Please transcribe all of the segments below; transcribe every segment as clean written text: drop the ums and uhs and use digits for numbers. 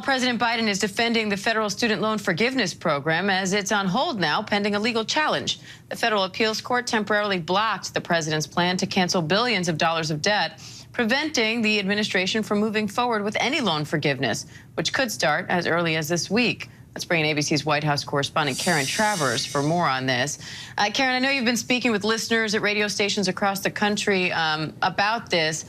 President Biden is defending the federal student loan forgiveness program as it's on hold now pending a legal challenge. The federal appeals court temporarily blocked the president's plan to cancel billions of dollars of debt, preventing the administration from moving forward with any loan forgiveness, which could start as early as this week. Let's bring in ABC's White House correspondent Karen Travers for more on this. Karen, I know you've been speaking with listeners at radio stations across the country about this.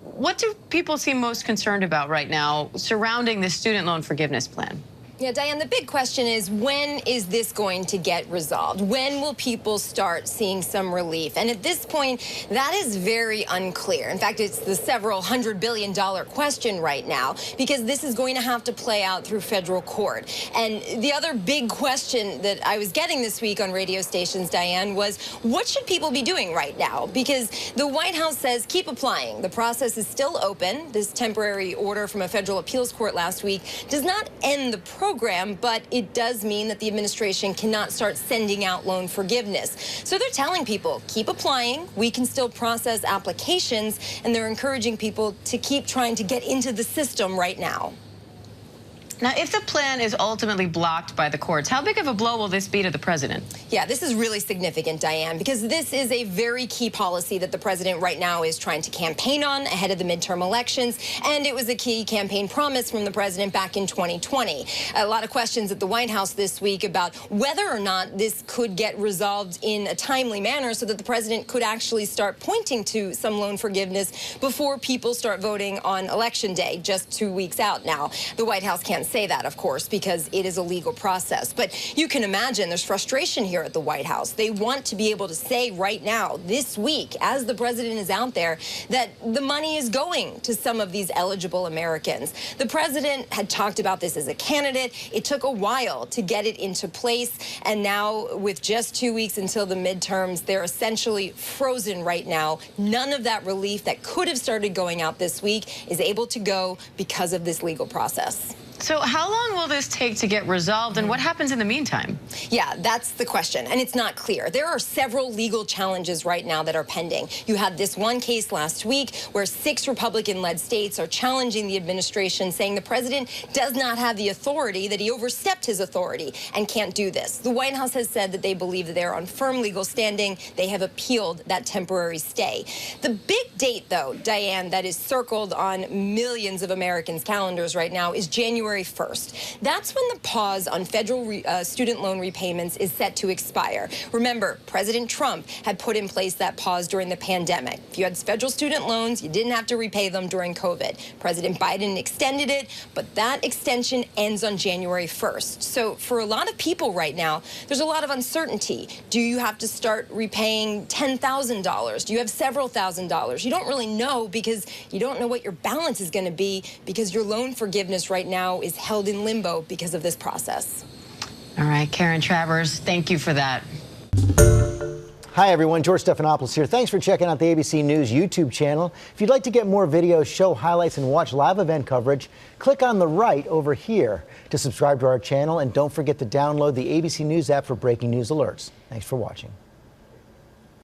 What do people seem most concerned about right now surrounding the student loan forgiveness plan? Yeah, Diane, the big question is, when is this going to get resolved? When will people start seeing some relief? And at this point, that is very unclear. In fact, it's the several $100 billion question right now, because this is going to have to play out through federal court. And the other big question that I was getting this week on radio stations, Diane, was what should people be doing right now? Because the White House says keep applying. The process is still open. This temporary order from a federal appeals court last week does not end the program, but it does mean that the administration cannot start sending out loan forgiveness. So they're telling people, keep applying. We can still process applications, and they're encouraging people to keep trying to get into the system right now. Now, if the plan is ultimately blocked by the courts, how big of a blow will this be to the president? Yeah, this is really significant, Diane, because this is a very key policy that the president right now is trying to campaign on ahead of the midterm elections, and it was a key campaign promise from the president back in 2020. A lot of questions at the White House this week about whether or not this could get resolved in a timely manner so that the president could actually start pointing to some loan forgiveness before people start voting on Election Day, just 2 weeks out now. The White House can't say that, of course, because it is a legal process. But you can imagine there's frustration here at the White House. They want to be able to say right now, this week, as the president is out there, that the money is going to some of these eligible Americans. The president had talked about this as a candidate. It took a while to get it into place. And now, with just 2 weeks until the midterms, they're essentially frozen right now. None of that relief that could have started going out this week is able to go because of this legal process. So how long will this take to get resolved, and what happens in the meantime? Yeah, that's the question, and it's not clear. There are several legal challenges right now that are pending. You had this one case last week where 6 Republican-led states are challenging the administration, saying the president does not have the authority, that he overstepped his authority and can't do this. The White House has said that they believe that they're on firm legal standing. They have appealed that temporary stay. The big date, though, Diane, that is circled on millions of Americans' calendars right now is January 1st. That's when the pause on federal student loan repayments is set to expire. Remember, President Trump had put in place that pause during the pandemic. If you had federal student loans, you didn't have to repay them during COVID. President Biden extended it, but that extension ends on January 1st. So for a lot of people right now, there's a lot of uncertainty. Do you have to start repaying $10,000? Do you have several $1,000s? You don't really know, because you don't know what your balance is going to be, because your loan forgiveness right now is held in limbo because of this process. All right, Karen Travers, thank you for that. Hi, everyone. George Stephanopoulos here. Thanks for checking out the ABC News YouTube channel. If you'd like to get more videos, show highlights, and watch live event coverage, click on the right over here to subscribe to our channel. And don't forget to download the ABC News app for breaking news alerts. Thanks for watching.